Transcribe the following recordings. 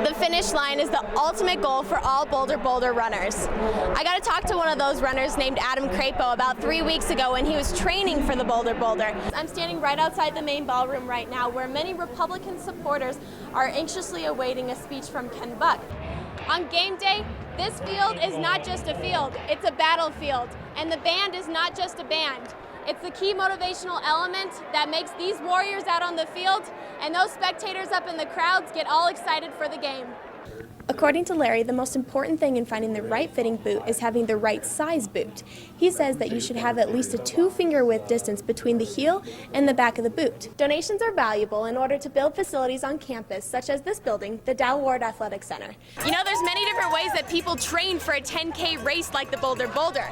The finish line is the ultimate goal for all Boulder runners. I got to talk to one of those runners named Adam Crapo about 3 weeks ago when he was training for the Boulder. I'm standing right outside the main ballroom right now where many Republican supporters are anxiously awaiting a speech from Ken Buck. On game day, this field is not just a field, it's a battlefield. And the band is not just a band. It's the key motivational element that makes these warriors out on the field and those spectators up in the crowds get all excited for the game. According to Larry, the most important thing in finding the right fitting boot is having the right size boot. He says that you should have at least a 2-finger width distance between the heel and the back of the boot. Donations are valuable in order to build facilities on campus, such as this building, the Dow Ward Athletic Center. You know, there's many different ways that people train for a 10K race like the Boulder.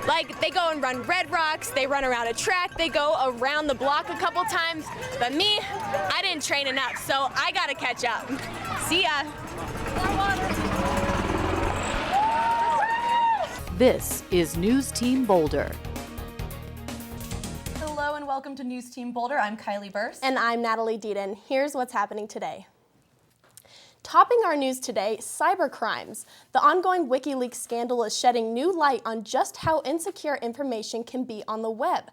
Like, they go and run Red Rocks, they run around a track, they go around the block a couple times. But me, I didn't train enough, so I gotta catch up. See ya. This is News Team Boulder. Hello and welcome to News Team Boulder. I'm Kylie Burse. And I'm Natalie Dedin. Here's what's happening today. Topping our news today, cybercrimes. The ongoing WikiLeaks scandal is shedding new light on just how insecure information can be on the web.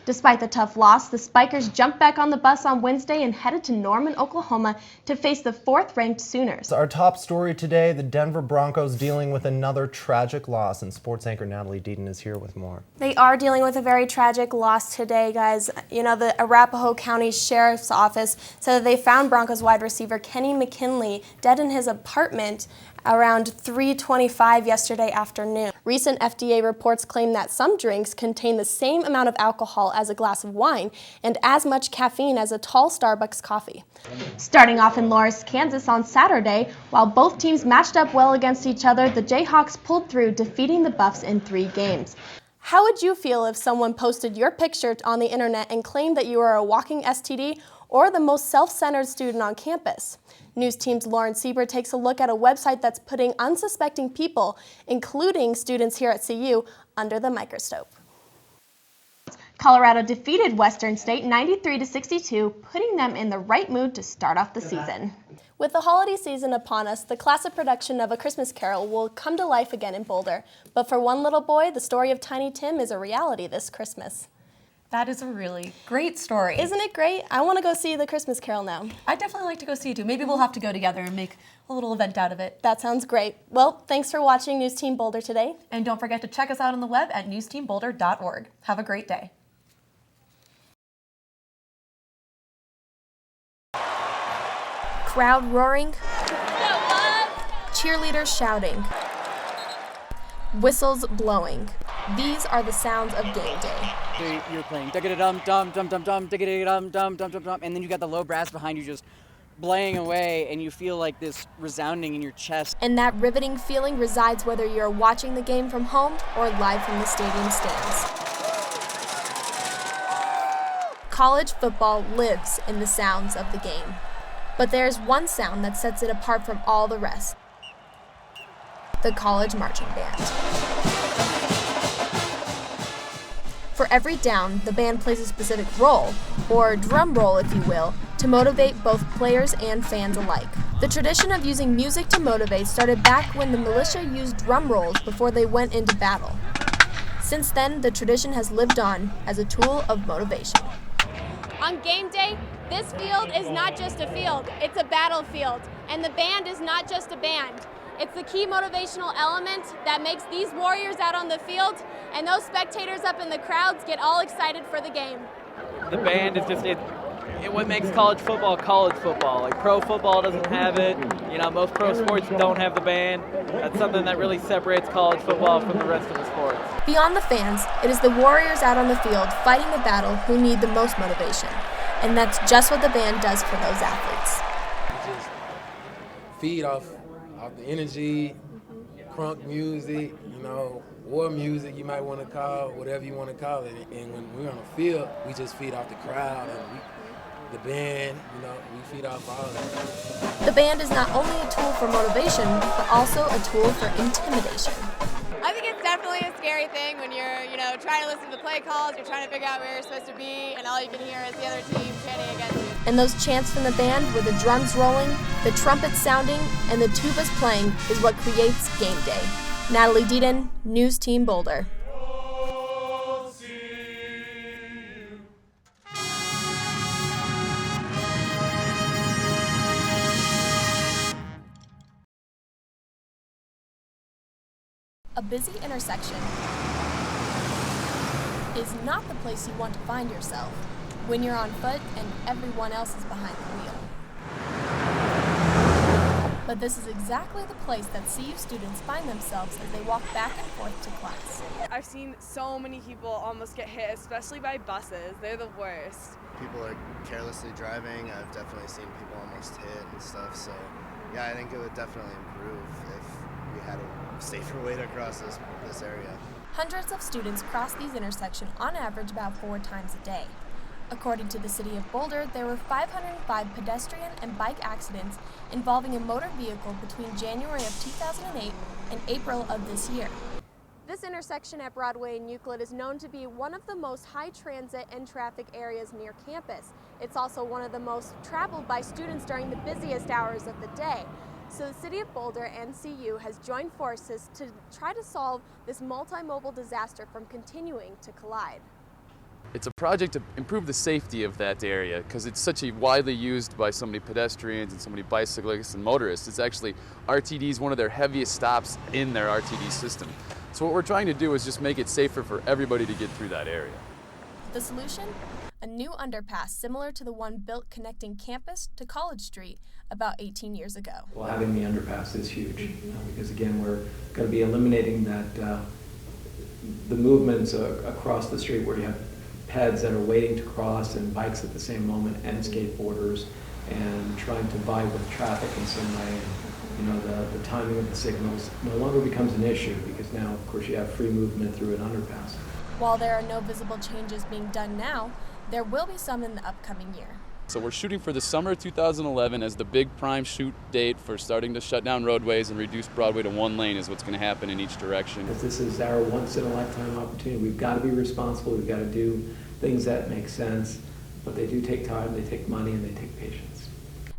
Despite the tough loss, the Spikers jumped back on the bus on Wednesday and headed to Norman, Oklahoma to face the 4th-ranked Sooners. Our top story today, the Denver Broncos dealing with another tragic loss, and sports anchor Natalie Dedin is here with more. They are dealing with a very tragic loss today, guys. You know, the Arapahoe County Sheriff's Office said that they found Broncos wide receiver Kenny McKinley dead in his apartment around 3:25 yesterday afternoon. Recent FDA reports claim that some drinks contain the same amount of alcohol as a glass of wine and as much caffeine as a tall Starbucks coffee. Starting off in Loris, Kansas on Saturday, while both teams matched up well against each other, the Jayhawks pulled through, defeating the Buffs in 3 games. How would you feel if someone posted your picture on the internet and claimed that you are a walking STD or the most self-centered student on campus? News Team's Lauren Sieber takes a look at a website that's putting unsuspecting people, including students here at CU, under the microscope. Colorado defeated Western State 93-62, putting them in the right mood to start off the season. With the holiday season upon us, the classic production of A Christmas Carol will come to life again in Boulder. But for one little boy, the story of Tiny Tim is a reality this Christmas. That is a really great story. Isn't it great? I want to go see The Christmas Carol now. I'd definitely like to go see it too. Maybe we'll have to go together and make a little event out of it. That sounds great. Well, thanks for watching News Team Boulder today. And don't forget to check us out on the web at newsteamboulder.org. Have a great day. Crowd roaring, cheerleaders shouting, whistles blowing. These are the sounds of game day. You're playing digga-da-dum-dum-dum-dum-dum, digga-da-dum-dum-dum-dum, and then you got the low brass behind you just blaying away, and you feel like this resounding in your chest. And that riveting feeling resides whether you're watching the game from home or live from the stadium stands. College football lives in the sounds of the game. But there's one sound that sets it apart from all the rest: the college marching band. For every down, the band plays a specific role, or drum roll if you will, to motivate both players and fans alike. The tradition of using music to motivate started back when the militia used drum rolls before they went into battle. Since then, the tradition has lived on as a tool of motivation. On game day, this field is not just a field, it's a battlefield. And the band is not just a band. It's the key motivational element that makes these warriors out on the field and those spectators up in the crowds get all excited for the game. The band is just what makes college football. Like pro football doesn't have it. You know, most pro sports don't have the band. That's something that really separates college football from the rest of the sports. Beyond the fans, it is the warriors out on the field fighting the battle who need the most motivation. And that's just what the band does for those athletes. Just feed off the energy, crunk music, you know, war music you might want to call, whatever you want to call it. And when we're on the field, we just feed off the crowd and the band, you know, we feed off all of that. The band is not only a tool for motivation, but also a tool for intimidation. I think it's definitely a scary thing when you're, trying to listen to the play calls, you're trying to figure out where you're supposed to be, and all you can hear is the other team chanting against you. And those chants from the band with the drums rolling, the trumpets sounding, and the tubas playing is what creates game day. Natalie Dedin, News Team Boulder. A busy intersection is not the place you want to find yourself when you're on foot and everyone else is behind the wheel. But this is exactly the place that CU students find themselves as they walk back and forth to class. I've seen so many people almost get hit, especially by buses. They're the worst. People are carelessly driving. I've definitely seen people almost hit and stuff. So yeah, I think it would definitely improve if we had a safer way to cross this area. Hundreds of students cross these intersections on average about 4 times a day. According to the City of Boulder, there were 505 pedestrian and bike accidents involving a motor vehicle between January of 2008 and April of this year. This intersection at Broadway and Euclid is known to be one of the most high transit and traffic areas near campus. It's also one of the most traveled by students during the busiest hours of the day. So the City of Boulder and CU has joined forces to try to solve this multimodal disaster from continuing to collide. It's a project to improve the safety of that area because it's such a widely used by so many pedestrians and so many bicyclists and motorists. It's actually RTD is one of their heaviest stops in their RTD system. So what we're trying to do is just make it safer for everybody to get through that area. The solution? A new underpass similar to the one built connecting campus to College Street about 18 years ago. Well, having the underpass is huge because again we're going to be eliminating that the movements across the street where you have peds that are waiting to cross and bikes at the same moment and skateboarders and trying to vie with traffic in some way. And, the timing of the signals no longer becomes an issue because now, of course, you have free movement through an underpass. While there are no visible changes being done now, there will be some in the upcoming year. So we're shooting for the summer 2011 as the big prime shoot date for starting to shut down roadways and reduce Broadway to 1 lane is what's going to happen in each direction. Because this is our once-in-a-lifetime opportunity. We've got to be responsible. We've got to do things that make sense, but they do take time, they take money, and they take patience.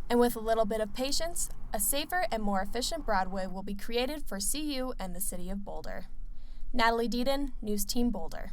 And with a little bit of patience, a safer and more efficient Broadway will be created for CU and the City of Boulder. Natalie Dedin, News Team Boulder.